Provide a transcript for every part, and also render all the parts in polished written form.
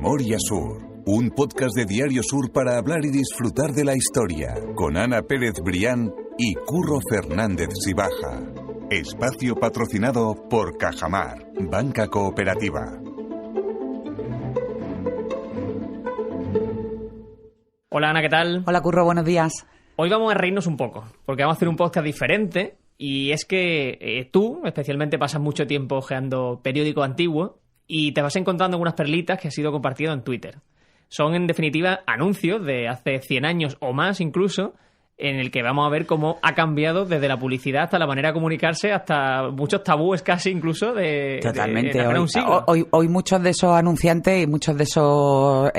Memoria Sur, un podcast de Diario Sur para hablar y disfrutar de la historia, con Ana Pérez Brián y Curro Fernández Sibaja. Espacio patrocinado por Cajamar, banca cooperativa. Hola Ana, ¿qué tal? Hola Curro, buenos días. Hoy vamos a reírnos un poco, porque vamos a hacer un podcast diferente. Y es que tú, especialmente, pasas mucho tiempo hojeando periódicos antiguos y te vas encontrando algunas perlitas que has sido compartido en Twitter. Son, en definitiva, anuncios de hace 100 años o más incluso, en el que vamos a ver cómo ha cambiado desde la publicidad hasta la manera de comunicarse, hasta muchos tabúes casi incluso de Totalmente. un siglo. Hoy muchos de esos anunciantes y muchos de esos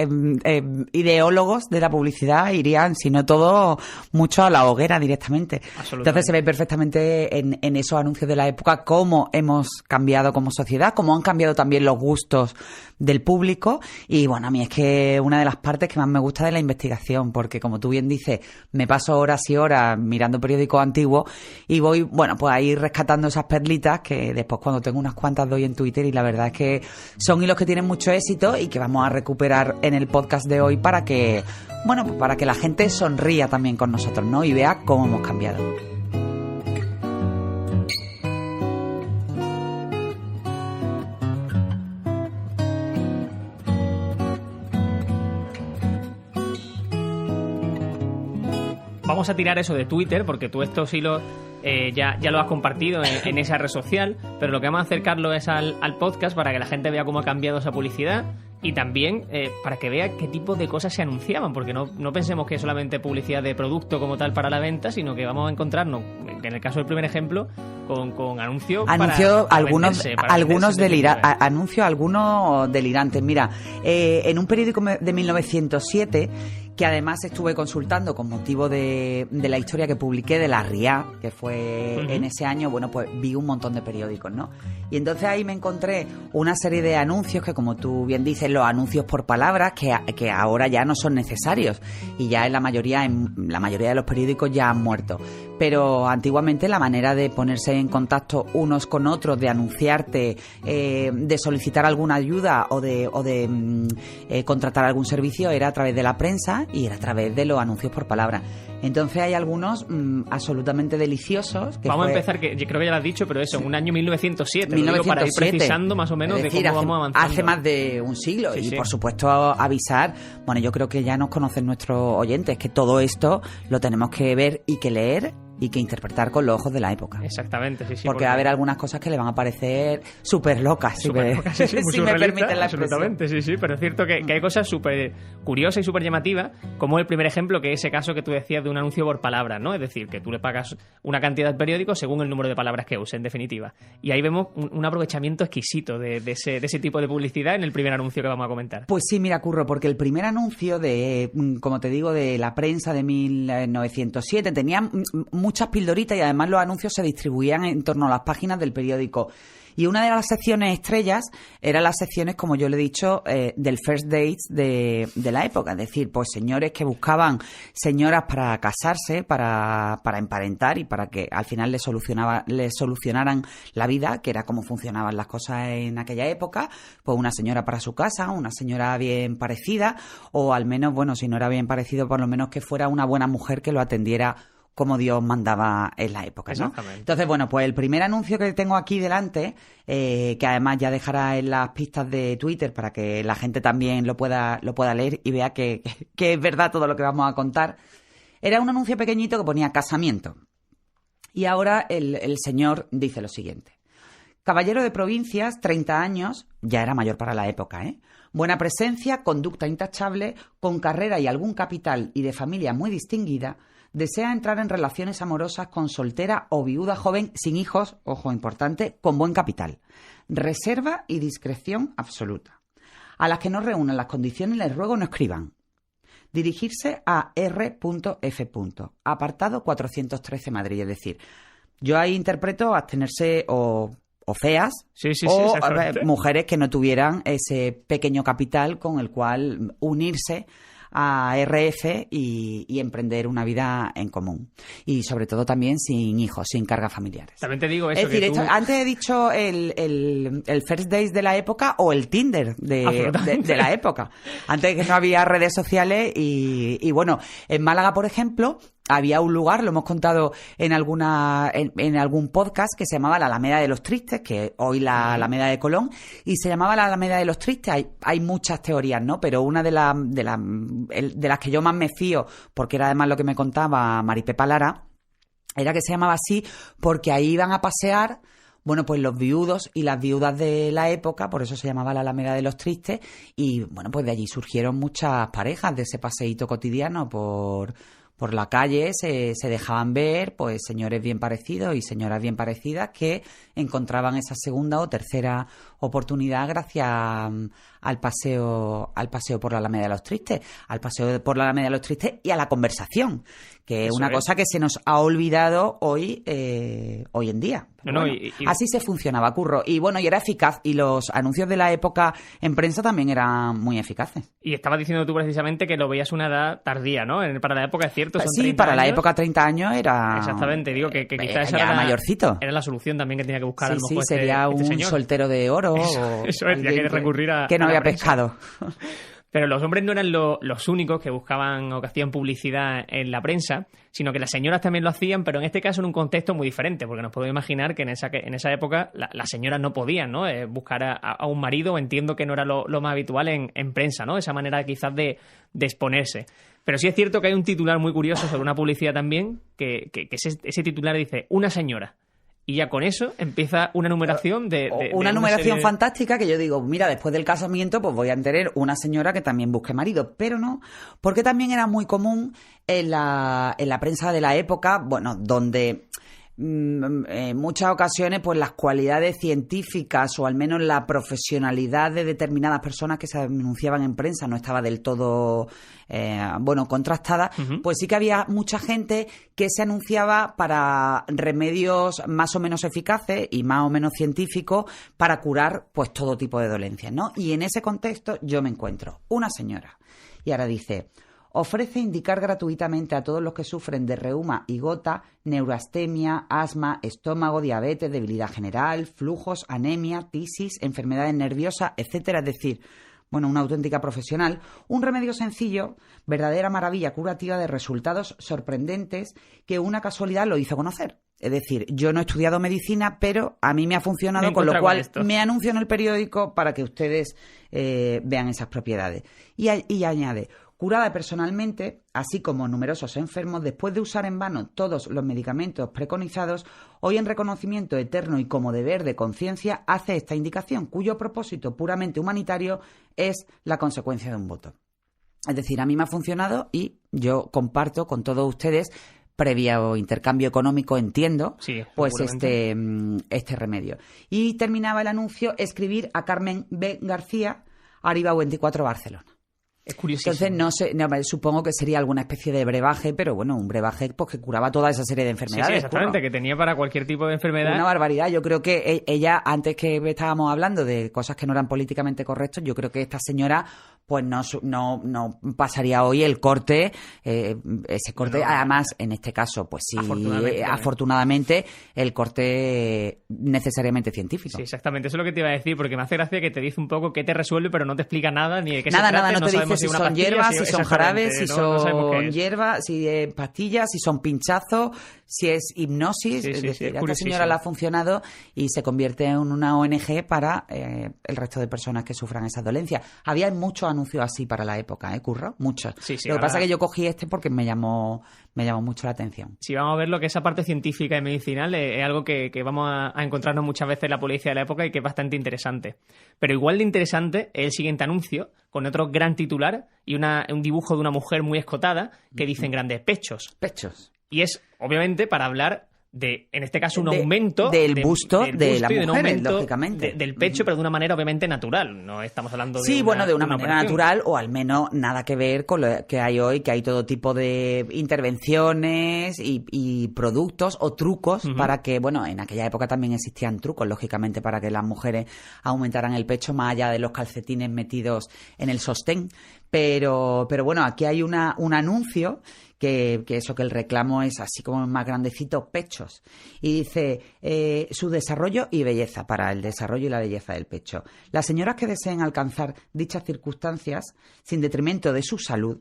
ideólogos de la publicidad irían, si no todo, mucho a la hoguera directamente. Entonces se ve perfectamente en esos anuncios de la época cómo hemos cambiado como sociedad, cómo han cambiado también los gustos del público. Y bueno, a mí es que una de las partes que más me gusta de la investigación, porque como tú bien dices, me paso horas y horas mirando periódicos antiguos y voy, bueno, pues ahí rescatando esas perlitas que después cuando tengo unas cuantas doy en Twitter, y la verdad es que son hilos que tienen mucho éxito y que vamos a recuperar en el podcast de hoy para que, bueno, pues para que la gente sonría también con nosotros, ¿no? Y vea cómo hemos cambiado. Vamos a tirar eso de Twitter, porque tú estos hilos ya lo has compartido en esa red social, pero lo que vamos a acercarlo es al podcast para que la gente vea cómo ha cambiado esa publicidad y también para que vea qué tipo de cosas se anunciaban, porque no pensemos que es solamente publicidad de producto como tal para la venta, sino que vamos a encontrarnos, en el caso del primer ejemplo, con anuncios algunos delirantes. Mira, en un periódico de 1907, que además estuve consultando con motivo de la historia que publiqué de la RIA, que fue en ese año, bueno, pues vi un montón de periódicos, ¿no? Y entonces ahí me encontré una serie de anuncios que, como tú bien dices, los anuncios por palabras, que ahora ya no son necesarios y ya en la mayoría de los periódicos ya han muerto. Pero antiguamente la manera de ponerse en contacto unos con otros, de anunciarte, de solicitar alguna ayuda o de contratar algún servicio era a través de la prensa y era a través de los anuncios por palabra. Entonces hay algunos absolutamente deliciosos. Vamos a empezar, que yo creo que ya lo has dicho, pero eso, en un año 1907. Lo digo para ir precisando más o menos es decir, de cómo vamos avanzando. Hace más de un siglo. Sí, y sí. Por supuesto avisar, bueno, yo creo que ya nos conocen nuestros oyentes, que todo esto lo tenemos que ver y que leer y que interpretar con los ojos de la época. Exactamente, sí. Porque va a haber algunas cosas que le van a parecer súper locas, si me permiten la expresión. Absolutamente, sí, pero es cierto que hay cosas súper curiosas y súper llamativas, como el primer ejemplo, que es ese caso que tú decías de un anuncio por palabras, ¿no? Es decir, que tú le pagas una cantidad al periódico según el número de palabras que use, en definitiva. Y ahí vemos un aprovechamiento exquisito de ese tipo de publicidad en el primer anuncio que vamos a comentar. Pues sí, mira, Curro, porque el primer anuncio de, como te digo, de la prensa de 1907 tenía muchas pildoritas y además los anuncios se distribuían en torno a las páginas del periódico. Y una de las secciones estrellas eran las secciones, como yo le he dicho, del first dates de la época. Es decir, pues señores que buscaban señoras para casarse, para emparentar y para que al final les solucionaran la vida, que era como funcionaban las cosas en aquella época. Pues una señora para su casa, una señora bien parecida, o al menos, bueno, si no era bien parecido, por lo menos que fuera una buena mujer que lo atendiera como Dios mandaba en la época, ¿no? Entonces, bueno, pues el primer anuncio que tengo aquí delante, que además ya dejará en las pistas de Twitter para que la gente también lo pueda leer y vea que es verdad todo lo que vamos a contar, era un anuncio pequeñito que ponía casamiento. Y ahora el señor dice lo siguiente: caballero de provincias, 30 años, ya era mayor para la época, buena presencia, conducta intachable, con carrera y algún capital y de familia muy distinguida, desea entrar en relaciones amorosas con soltera o viuda joven sin hijos, ojo importante, con buen capital. Reserva y discreción absoluta. A las que no reúnan las condiciones les ruego no escriban. Dirigirse a R.F. Apartado 413 Madrid. Es decir, yo ahí interpreto abstenerse o feas, o mujeres que no tuvieran ese pequeño capital con el cual unirse a RF y emprender una vida en común. Y sobre todo también sin hijos, sin cargas familiares. También te digo eso. Es decir, antes he dicho el First Dates de la época o el Tinder de la época. Antes que no había redes sociales y bueno, en Málaga, por ejemplo, había un lugar, lo hemos contado en algún podcast, que se llamaba la Alameda de los Tristes, que hoy la Alameda de Colón, y se llamaba la Alameda de los Tristes. Hay muchas teorías, ¿no? Pero una de las que yo más me fío, porque era además lo que me contaba Maripepa Lara, era que se llamaba así porque ahí iban a pasear, bueno, pues los viudos y las viudas de la época, por eso se llamaba la Alameda de los Tristes, y bueno, pues de allí surgieron muchas parejas de ese paseíto cotidiano por la calle. Se dejaban ver, pues, señores bien parecidos y señoras bien parecidas que encontraban esa segunda o tercera oportunidad gracias al paseo por la Alameda de los Tristes, al paseo por la Alameda de los Tristes y a la conversación, que es una cosa que se nos ha olvidado hoy en día. Así se funcionaba, Curro. Y bueno, y era eficaz. Y los anuncios de la época en prensa también eran muy eficaces. Y estabas diciendo tú precisamente que lo veías a una edad tardía, ¿no? Para la época, es cierto, son sí, 30 para años. La época 30 años era... Exactamente, digo que quizás ya era mayorcito. Era la solución también que tenía que buscar a lo mejor sería este un señor. Soltero de oro. Eso es, ya que recurrir a... Que no a la había prensa. pescado. Pero los hombres no eran los únicos que buscaban o que hacían publicidad en la prensa, sino que las señoras también lo hacían, pero en este caso en un contexto muy diferente, porque nos podemos imaginar que en esa época las señoras no podían, ¿no? Buscar a un marido. Entiendo que no era lo más habitual en prensa, ¿no? Esa manera quizás de exponerse. Pero sí es cierto que hay un titular muy curioso sobre una publicidad también, que ese titular dice «una señora». Y ya con eso empieza una numeración una numeración fantástica, que yo digo, mira, después del casamiento pues voy a tener una señora que también busque marido, pero no, porque también era muy común en la prensa de la época, bueno, donde en muchas ocasiones pues las cualidades científicas o al menos la profesionalidad de determinadas personas que se anunciaban en prensa no estaba del todo contrastada. Pues sí que había mucha gente que se anunciaba para remedios más o menos eficaces y más o menos científicos para curar pues todo tipo de dolencias, ¿no? Y en ese contexto yo me encuentro una señora y ahora dice: ofrece indicar gratuitamente a todos los que sufren de reuma y gota, neurastemia, asma, estómago, diabetes, debilidad general, flujos, anemia, tisis, enfermedades nerviosas, etcétera. Es decir, bueno, una auténtica profesional, un remedio sencillo, verdadera maravilla curativa de resultados sorprendentes que una casualidad lo hizo conocer. Es decir, yo no he estudiado medicina, pero a mí me ha funcionado, con lo cual me anuncio en el periódico para que ustedes vean esas propiedades. Y añade: curada personalmente, así como numerosos enfermos, después de usar en vano todos los medicamentos preconizados, hoy en reconocimiento eterno y como deber de conciencia, hace esta indicación, cuyo propósito puramente humanitario es la consecuencia de un voto. Es decir, a mí me ha funcionado y yo comparto con todos ustedes, previo intercambio económico, entiendo, sí, pues este remedio. Y terminaba el anuncio: escribir a Carmen B. García, Arriba 24, Barcelona. Es curiosísimo. Entonces, supongo que sería alguna especie de brebaje, pero bueno, un brebaje pues que curaba toda esa serie de enfermedades. Sí, exactamente, que tenía para cualquier tipo de enfermedad. Una barbaridad. Yo creo que ella, antes que estábamos hablando de cosas que no eran políticamente correctas, yo creo que esta señora pues no pasaría hoy el corte, ese corte, no. Además, en este caso, pues sí, afortunadamente el corte necesariamente científico. Sí, exactamente, eso es lo que te iba a decir, porque me hace gracia que te dice un poco qué te resuelve, pero no te explica nada, ni de qué nada, se trata, no te dice si son hierbas, si son jarabes, si son hierbas, si es pastillas, si son pinchazos, si es hipnosis. Es decir, a esta señora le ha funcionado y se convierte en una ONG para el resto de personas que sufran esas dolencias. Había muchos anuncios así para la época, Curro, muchos. Sí, lo que pasa es que yo cogí este porque me llamó mucho la atención. Sí, vamos a ver lo que esa parte científica y medicinal es algo que vamos a encontrarnos muchas veces en la publicidad de la época y que es bastante interesante. Pero igual de interesante es el siguiente anuncio, con otro gran titular y un dibujo de una mujer muy escotada que dicen grandes pechos. Pechos. Y es, obviamente, para hablar de, en este caso, un aumento del busto de la mujer, un aumento lógicamente. Del pecho, pero de una manera obviamente natural. No estamos hablando de de una manera natural, o al menos nada que ver con lo que hay hoy, que hay todo tipo de intervenciones y productos o trucos para que, bueno, en aquella época también existían trucos, lógicamente, para que las mujeres aumentaran el pecho más allá de los calcetines metidos en el sostén. Pero bueno, aquí hay un anuncio que el reclamo es así como más grandecito, pechos. Y dice, su desarrollo y belleza, para el desarrollo y la belleza del pecho. Las señoras que deseen alcanzar dichas circunstancias, sin detrimento de su salud,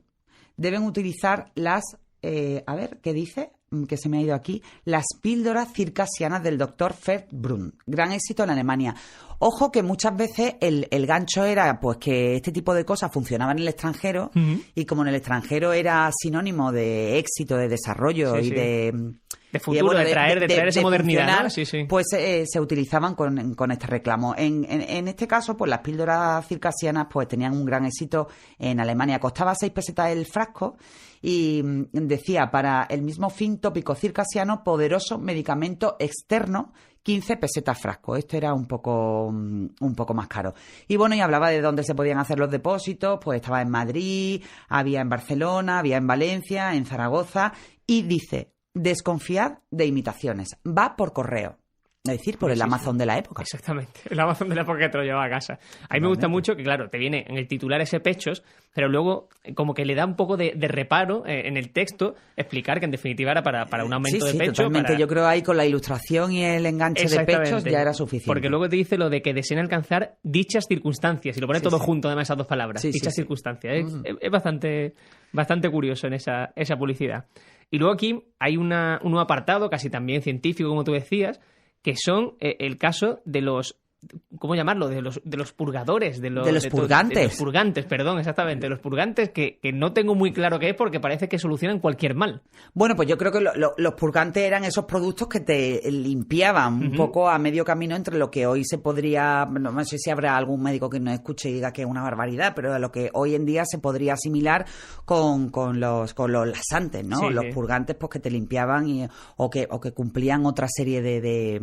deben utilizar las, a ver, ¿qué dice? Que se me ha ido aquí, las píldoras circasianas del doctor Feldbrunn. Gran éxito en Alemania. Ojo que muchas veces el gancho era pues que este tipo de cosas funcionaban en el extranjero y como en el extranjero era sinónimo de éxito, de desarrollo y de futuro, de traer esa modernidad, ¿no? Pues se utilizaban con este reclamo. En este caso, pues las píldoras circasianas pues tenían un gran éxito en Alemania. Costaba 6 pesetas el frasco y decía, para el mismo fin tópico circasiano, poderoso medicamento externo, 15 pesetas frasco. Esto era un poco más caro. Y bueno, y hablaba de dónde se podían hacer los depósitos, pues estaba en Madrid, había en Barcelona, había en Valencia, en Zaragoza, y dice, desconfiad de imitaciones, va por correo. Es decir, por el Amazon de la época. Exactamente, el Amazon de la época que te lo llevaba a casa. A mí me gusta mucho que, claro, te viene en el titular ese pechos, pero luego como que le da un poco de reparo en el texto explicar que en definitiva era para un aumento de pecho. Totalmente. Yo creo ahí con la ilustración y el enganche de pechos ya era suficiente. Porque luego te dice lo de que deseen alcanzar dichas circunstancias y lo pone todo junto, además, esas dos palabras. Dichas circunstancias. Es bastante curioso en esa publicidad. Y luego aquí hay un apartado casi también científico, como tú decías, que son el caso de los, ¿cómo llamarlo? De los purgadores. De los purgantes. De los purgantes, perdón, exactamente. De los purgantes que no tengo muy claro qué es porque parece que solucionan cualquier mal. Bueno, pues yo creo que los purgantes eran esos productos que te limpiaban un poco a medio camino entre lo que hoy se podría, no sé si habrá algún médico que nos escuche y diga que es una barbaridad, pero a lo que hoy en día se podría asimilar con los laxantes, ¿no? Los purgantes pues que te limpiaban o que cumplían otra serie de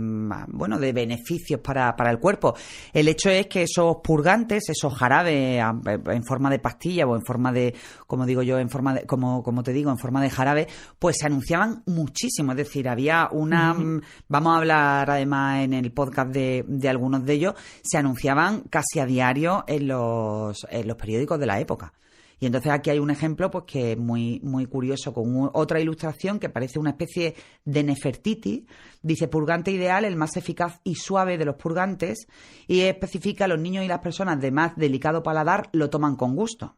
beneficios para el cuerpo. El hecho es que esos purgantes, esos jarabes en forma de pastilla o en forma de, como digo yo, en forma de, como te digo, en forma de jarabe, pues se anunciaban muchísimo. Es decir, había vamos a hablar además en el podcast de algunos de ellos, se anunciaban casi a diario en los periódicos de la época. Y entonces aquí hay un ejemplo pues que es muy, muy curioso, con otra ilustración que parece una especie de Nefertiti. Dice, purgante ideal, el más eficaz y suave de los purgantes, y especifica, los niños y las personas de más delicado paladar lo toman con gusto.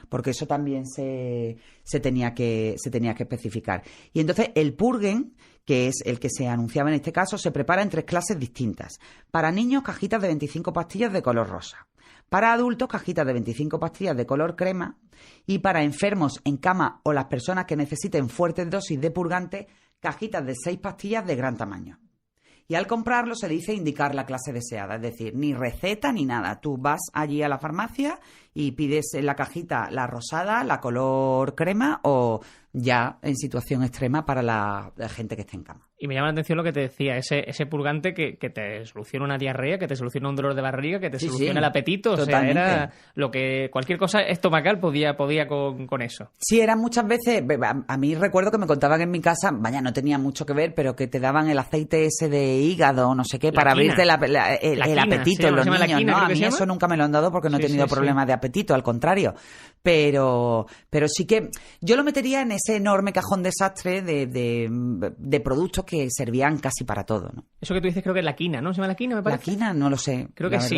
Porque eso también se tenía que especificar. Y entonces el purgen, que es el que se anunciaba en este caso, se prepara en 3 clases distintas. Para niños, cajitas de 25 pastillas de color rosa. Para adultos, cajitas de 25 pastillas de color crema. Y para enfermos en cama o las personas que necesiten fuertes dosis de purgante, cajitas de 6 pastillas de gran tamaño. Y al comprarlo se dice indicar la clase deseada, es decir, ni receta ni nada. Tú vas allí a la farmacia y pides en la cajita la rosada, la color crema o ya en situación extrema para la gente que esté en cama. Y me llama la atención lo que te decía, ese purgante que te soluciona una diarrea, que te soluciona un dolor de barriga, que te soluciona el apetito. Totalmente. O sea, era lo que cualquier cosa estomacal podía con eso. Sí, eran muchas veces, a mí recuerdo que me contaban en mi casa, vaya, no tenía mucho que ver, pero que te daban el aceite ese de hígado, no sé qué, para abrirte el apetito en los niños, ¿no? A mí eso nunca me lo han dado porque no he tenido problemas de apetito, al contrario. Pero sí que yo lo metería en ese enorme cajón desastre de productos que servían casi para todo, ¿no? Eso que tú dices creo que es la quina, ¿no? ¿Se llama la quina, me parece? La quina, no lo sé. Creo que sí.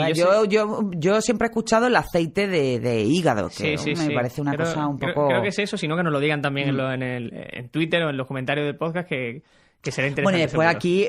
Yo siempre he escuchado el aceite de hígado, que me parece una cosa un poco... Creo que es eso, sino que nos lo digan también en Twitter o en los comentarios del podcast que será interesante. Bueno, y después aquí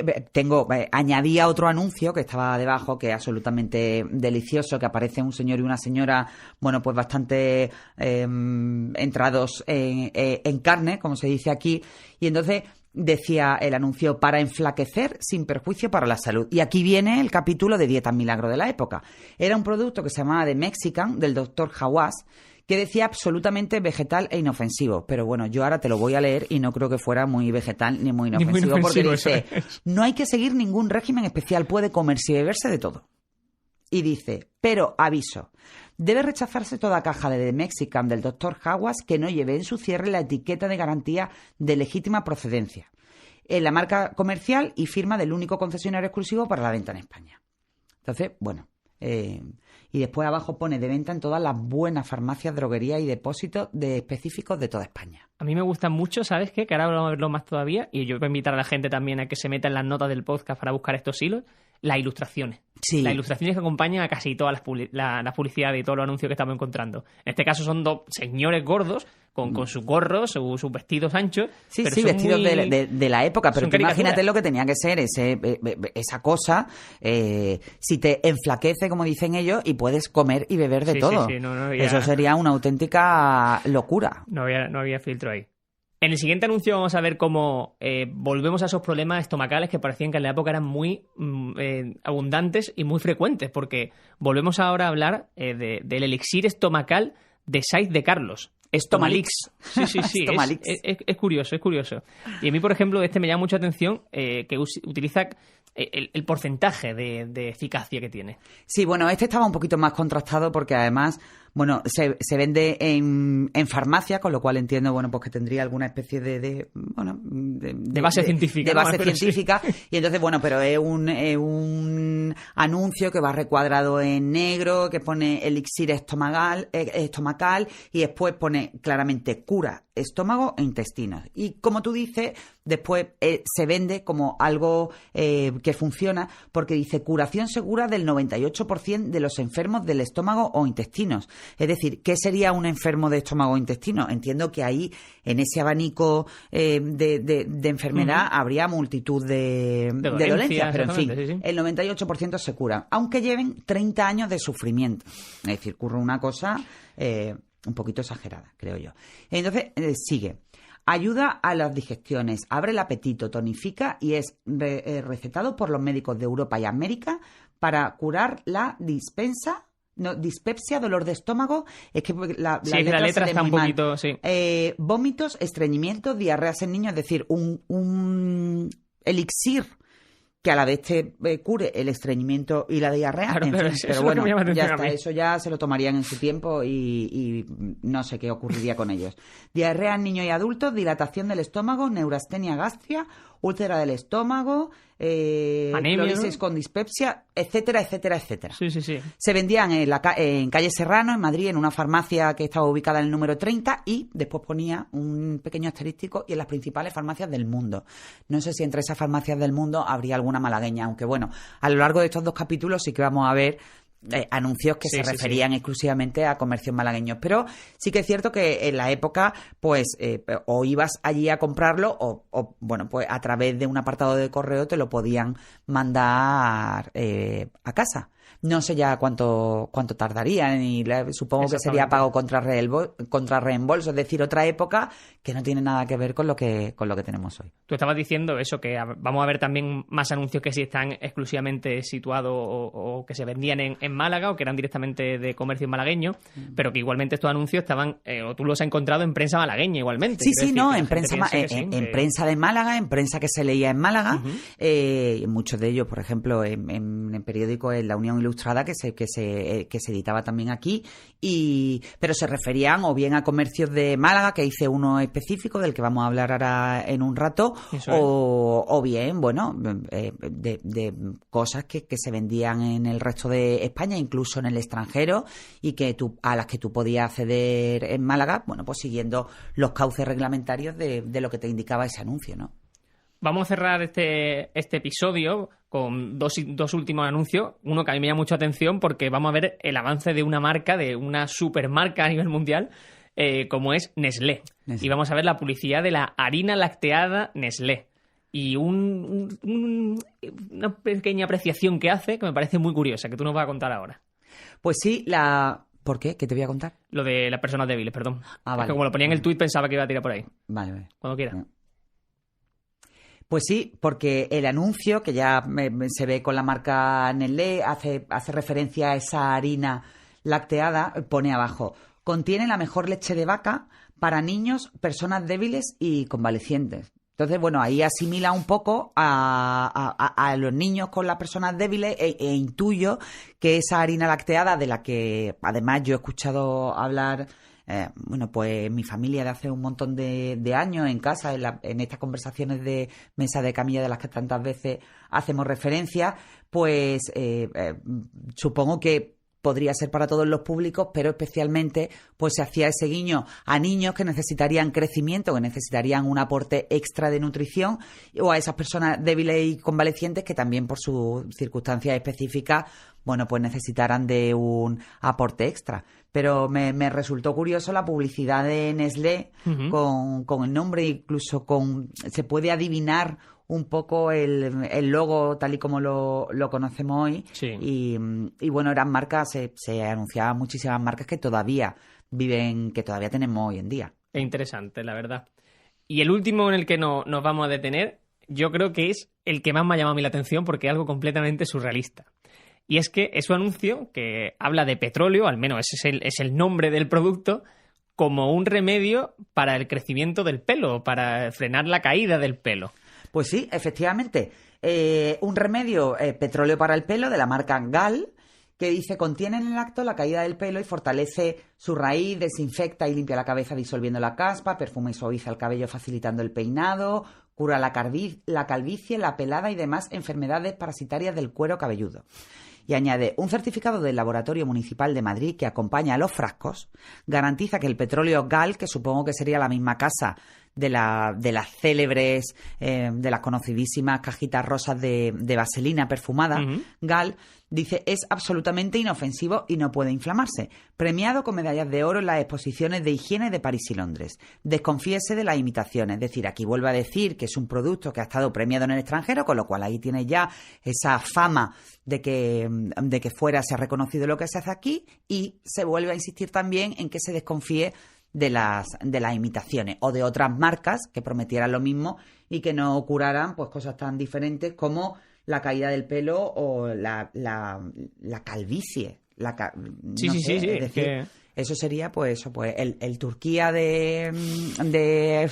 añadía otro anuncio que estaba debajo, que es absolutamente delicioso, que aparece un señor y una señora, bueno, pues bastante entrados en carne, como se dice aquí, y entonces decía el anuncio, para enflaquecer sin perjuicio para la salud. Y aquí viene el capítulo de Dietas Milagro de la época. Era un producto que se llamaba The Mexican, del doctor Hawass, que decía absolutamente vegetal e inofensivo. Pero bueno, yo ahora te lo voy a leer y no creo que fuera muy vegetal ni muy inofensivo, porque dice, no hay que seguir ningún régimen especial, puede comerse y beberse de todo. Y dice, pero aviso, debe rechazarse toda caja de The Mexican del Dr. Hawass que no lleve en su cierre la etiqueta de garantía de legítima procedencia, en la marca comercial y firma del único concesionario exclusivo para la venta en España. Entonces, bueno, Y después abajo pone de venta en todas las buenas farmacias, droguerías y depósitos específicos de toda España. A mí me gustan mucho, ¿sabes qué? Que ahora vamos a verlo más todavía, y yo voy a invitar a la gente también a que se meta en las notas del podcast para buscar estos hilos, las ilustraciones. Sí. Las ilustraciones que acompañan a casi todas las publicidades y todos los anuncios que estamos encontrando. En este caso son dos señores gordos con sus gorros, sus vestidos anchos. Sí, pero sí, son vestidos muy... de la época, pero tú imagínate lo que tenía que ser esa cosa, si te enflaquece, como dicen ellos, y puedes comer y beber de todo. Sí, no había... Eso sería una auténtica locura. No había filtro ahí. En el siguiente anuncio vamos a ver cómo volvemos a esos problemas estomacales que parecían que en la época eran muy abundantes y muy frecuentes, porque volvemos ahora a hablar del elixir estomacal de Saiz de Carlos. Estomalix. Sí. Estomalix. Es curioso. Y a mí, por ejemplo, me llama mucha atención que utiliza el porcentaje de eficacia que tiene. Sí, bueno, estaba un poquito más contrastado porque además, bueno, se vende en farmacia, con lo cual entiendo, bueno, pues que tendría alguna especie de base científica. De base científica. Sí. Y entonces, bueno, pero es un anuncio que va recuadrado en negro, que pone elixir estomacal y después pone claramente cura estómago e intestinos. Y como tú dices, después se vende como algo que funciona porque dice curación segura del 98% de los enfermos del estómago o intestinos. Es decir, ¿qué sería un enfermo de estómago o intestino? Entiendo que ahí, en ese abanico de enfermedad, habría multitud de dolencias, pero en fin, sí. El 98% se curan, aunque lleven 30 años de sufrimiento. Es decir, ocurre una cosa un poquito exagerada, creo yo. Entonces, sigue. Ayuda a las digestiones, abre el apetito, tonifica y es recetado por los médicos de Europa y América para curar la dispepsia, dolor de estómago. Es que la letra está un poquito... Sí. Vómitos, estreñimiento, diarreas en niños, es decir, un elixir que a la vez te cure el estreñimiento y la diarrea. Claro, pero bueno, ya está, eso ya se lo tomarían en su tiempo y no sé qué ocurriría con ellos. Diarrea en niños y adultos, dilatación del estómago, neurastenia gástrica, úlcera del estómago, clorisis con dispepsia, etcétera, etcétera, etcétera. Sí. Se vendían en calle Serrano, en Madrid, en una farmacia que estaba ubicada en el número 30 y después ponía un pequeño asterístico y en las principales farmacias del mundo. No sé si entre esas farmacias del mundo habría alguna malagueña, aunque bueno, a lo largo de estos 2 capítulos sí que vamos a ver anuncios que se referían exclusivamente a comercios malagueños, pero sí que es cierto que en la época pues o ibas allí a comprarlo o bueno, pues a través de un apartado de correo te lo podían mandar a casa. No sé ya cuánto tardaría, y supongo que sería pago contra reembolso, es decir, otra época que no tiene nada que ver con lo que tenemos hoy. Tú estabas diciendo eso, que vamos a ver también más anuncios que sí están exclusivamente situados o que se vendían en Málaga o que eran directamente de comercio malagueño, pero que igualmente estos anuncios estaban, o tú los has encontrado en prensa malagueña igualmente. Sí, no, en prensa de Málaga, en prensa que se leía en Málaga, muchos de ellos, por ejemplo, en periódicos en La Unión Ilustrada que se editaba también aquí, pero se referían o bien a comercios de Málaga, que hice uno específico del que vamos a hablar ahora en un rato, o bien, bueno, de cosas que se vendían en el resto de España, incluso en el extranjero, y a las que tú podías acceder en Málaga, bueno, pues siguiendo los cauces reglamentarios de lo que te indicaba ese anuncio, ¿no? Vamos a cerrar este episodio con dos últimos anuncios. Uno que a mí me llama mucha atención porque vamos a ver el avance de una marca, de una supermarca a nivel mundial, como es Nestlé. Y vamos a ver la publicidad de la harina lacteada Nestlé. Y una pequeña apreciación que hace que me parece muy curiosa, que tú nos vas a contar ahora. Pues sí, ¿Por qué? ¿Qué te voy a contar? Lo de las personas débiles, perdón. Vale. Es que como lo ponía en el tuit pensaba que iba a tirar por ahí. Vale. Cuando quiera. Pues sí, porque el anuncio, que ya se ve con la marca Nestlé, hace referencia a esa harina lacteada, pone abajo: contiene la mejor leche de vaca para niños, personas débiles y convalecientes. Entonces, bueno, ahí asimila un poco a los niños con las personas débiles e intuyo que esa harina lacteada, de la que además yo he escuchado hablar, bueno, pues mi familia de hace un montón de años en casa, en estas conversaciones de mesa de camilla de las que tantas veces hacemos referencia, pues supongo que podría ser para todos los públicos, pero especialmente pues se hacía ese guiño a niños que necesitarían crecimiento, que necesitarían un aporte extra de nutrición, o a esas personas débiles y convalecientes que también por sus circunstancias específicas, bueno, pues necesitarán de un aporte extra. Pero me resultó curioso la publicidad de Nestlé con el nombre, incluso se puede adivinar un poco el logo tal y como lo conocemos hoy. Sí. Y bueno, eran marcas, se anunciaban muchísimas marcas que todavía tenemos hoy en día. Es interesante, la verdad. Y el último en el que nos vamos a detener, yo creo que es el que más me ha llamado a mí la atención porque es algo completamente surrealista. Y es que es un anuncio que habla de petróleo, al menos ese es el nombre del producto, como un remedio para el crecimiento del pelo, para frenar la caída del pelo. Pues sí, efectivamente. Un remedio, petróleo para el pelo, de la marca Gal, que dice: contiene en el acto la caída del pelo y fortalece su raíz, desinfecta y limpia la cabeza disolviendo la caspa, perfuma y suaviza el cabello facilitando el peinado, cura la calvicie, la pelada y demás enfermedades parasitarias del cuero cabelludo. Y añade: un certificado del Laboratorio Municipal de Madrid que acompaña a los frascos garantiza que el petróleo Gal, que supongo que sería la misma casa de las célebres, de las conocidísimas cajitas rosas de vaselina perfumada, Gal, dice, es absolutamente inofensivo y no puede inflamarse. Premiado con medallas de oro en las exposiciones de higiene de París y Londres. Desconfíese de las imitaciones. Es decir, aquí vuelve a decir que es un producto que ha estado premiado en el extranjero, con lo cual ahí tiene ya esa fama de que fuera se ha reconocido lo que se hace aquí, y se vuelve a insistir también en que se desconfíe de las imitaciones o de otras marcas que prometieran lo mismo y que no curaran pues cosas tan diferentes como la caída del pelo o la calvicie. Sí. Es decir, eso sería pues el Turquía de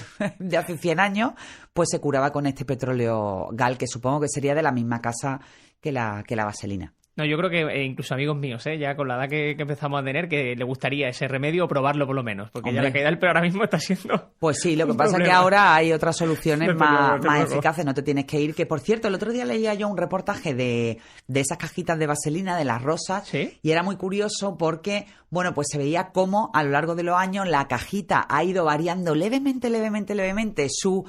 hace 100 años, pues se curaba con este petróleo Gal, que supongo que sería de la misma casa que la vaselina. No, yo creo que incluso amigos míos, ya con la edad que empezamos a tener, que le gustaría ese remedio o probarlo por lo menos, porque Hombre, ya la caída del pelo ahora mismo está siendo... Pues sí, lo que pasa es que ahora hay otras soluciones más eficaces, no te tienes que ir. Que por cierto, el otro día leía yo un reportaje de esas cajitas de vaselina, de las rosas, ¿sí? Y era muy curioso porque, bueno, pues se veía cómo a lo largo de los años la cajita ha ido variando levemente su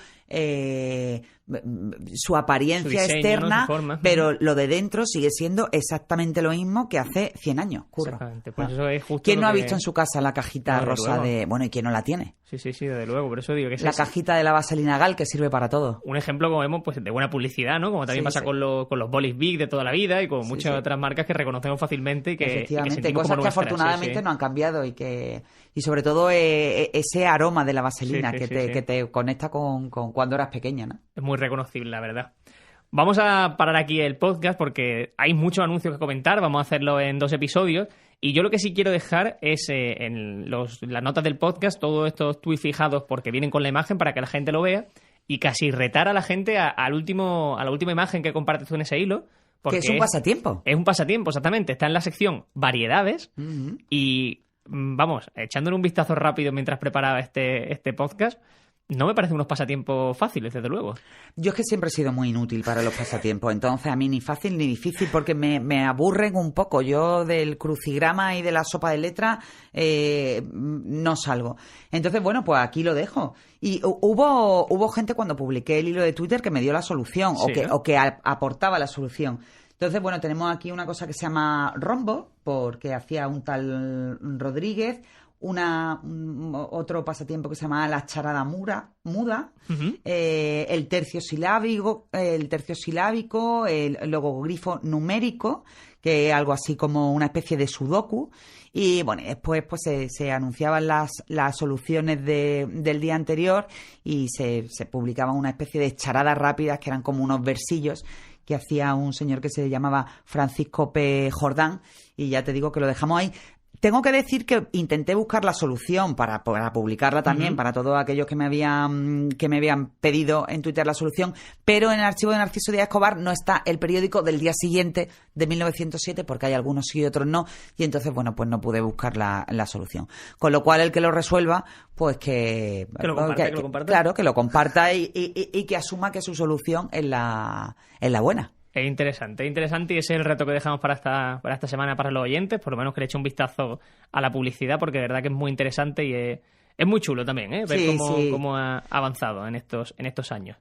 apariencia su diseño, externa, ¿no? Su forma. Pero lo de dentro sigue siendo exactamente lo mismo que hace 100 años, Curro. Exactamente, pues eso es justo. ¿Quién no ha visto en su casa la cajita rosa luego. Bueno, ¿y quién no la tiene? Sí, desde luego, por eso digo que es la cajita de la vaselina Gal, que sirve para todo. Un ejemplo, como vemos, pues de buena publicidad, ¿no? Como también pasa con los bolis Big de toda la vida y con muchas otras marcas que reconocemos fácilmente y que efectivamente, y que cosas como que nuestras, afortunadamente no han cambiado y sobre todo ese aroma de la vaselina que te conecta con cuando eras pequeña, ¿no? Es muy reconocible, la verdad. Vamos a parar aquí el podcast porque hay muchos anuncios que comentar, vamos a hacerlo en 2 episodios. Y yo lo que sí quiero dejar es en las notas del podcast todos estos tweets fijados porque vienen con la imagen para que la gente lo vea y casi retar a la gente a la última imagen que compartes tú en ese hilo. Que es un pasatiempo. Es un pasatiempo, exactamente. Está en la sección variedades y vamos, echándole un vistazo rápido mientras preparaba este podcast, no me parecen unos pasatiempos fáciles, desde luego. Yo es que siempre he sido muy inútil para los pasatiempos, entonces a mí ni fácil ni difícil porque me aburren un poco. Yo del crucigrama y de la sopa de letras no salgo. Entonces, bueno, pues aquí lo dejo. Y hubo gente cuando publiqué el hilo de Twitter que me dio la solución o que aportaba la solución. Entonces, bueno, tenemos aquí una cosa que se llama rombo, porque hacía un tal Rodríguez. Otro pasatiempo que se llama la charada muda, el tercio silábico, el logogrifo numérico, que es algo así como una especie de sudoku. Y bueno, después pues se anunciaban las soluciones del día anterior y se publicaban una especie de charadas rápidas que eran como unos versillos que hacía un señor que se llamaba Francisco P. Jordán, y ya te digo que lo dejamos ahí. Tengo que decir que intenté buscar la solución para publicarla también, para todos aquellos que me habían pedido en Twitter la solución, pero en el archivo de Narciso Díaz Escobar no está el periódico del día siguiente de 1907, porque hay algunos sí y otros no, y entonces, bueno, pues no pude buscar la solución. Con lo cual, el que lo resuelva, pues que lo comparta. Claro, que lo comparta y que asuma que su solución es la buena. Es interesante y ese es el reto que dejamos para esta semana para los oyentes, por lo menos que le eche un vistazo a la publicidad, porque de verdad que es muy interesante y es muy chulo también, ver cómo ha avanzado en estos años.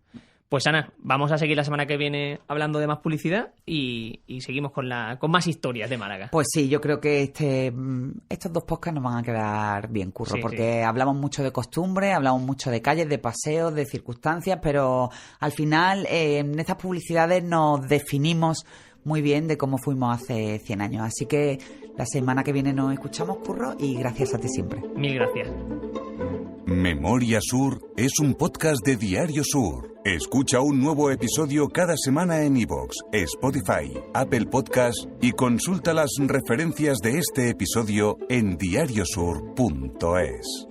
Pues Ana, vamos a seguir la semana que viene hablando de más publicidad y seguimos con más historias de Málaga. Pues sí, yo creo que estos 2 podcasts nos van a quedar bien, Curro, porque hablamos mucho de costumbres, hablamos mucho de calles, de paseos, de circunstancias, pero al final en estas publicidades nos definimos muy bien de cómo fuimos hace 100 años. Así que la semana que viene nos escuchamos, Curro, y gracias a ti siempre. Mil gracias. Memoria Sur es un podcast de Diario Sur. Escucha un nuevo episodio cada semana en iVoox, Spotify, Apple Podcasts y consulta las referencias de este episodio en diariosur.es.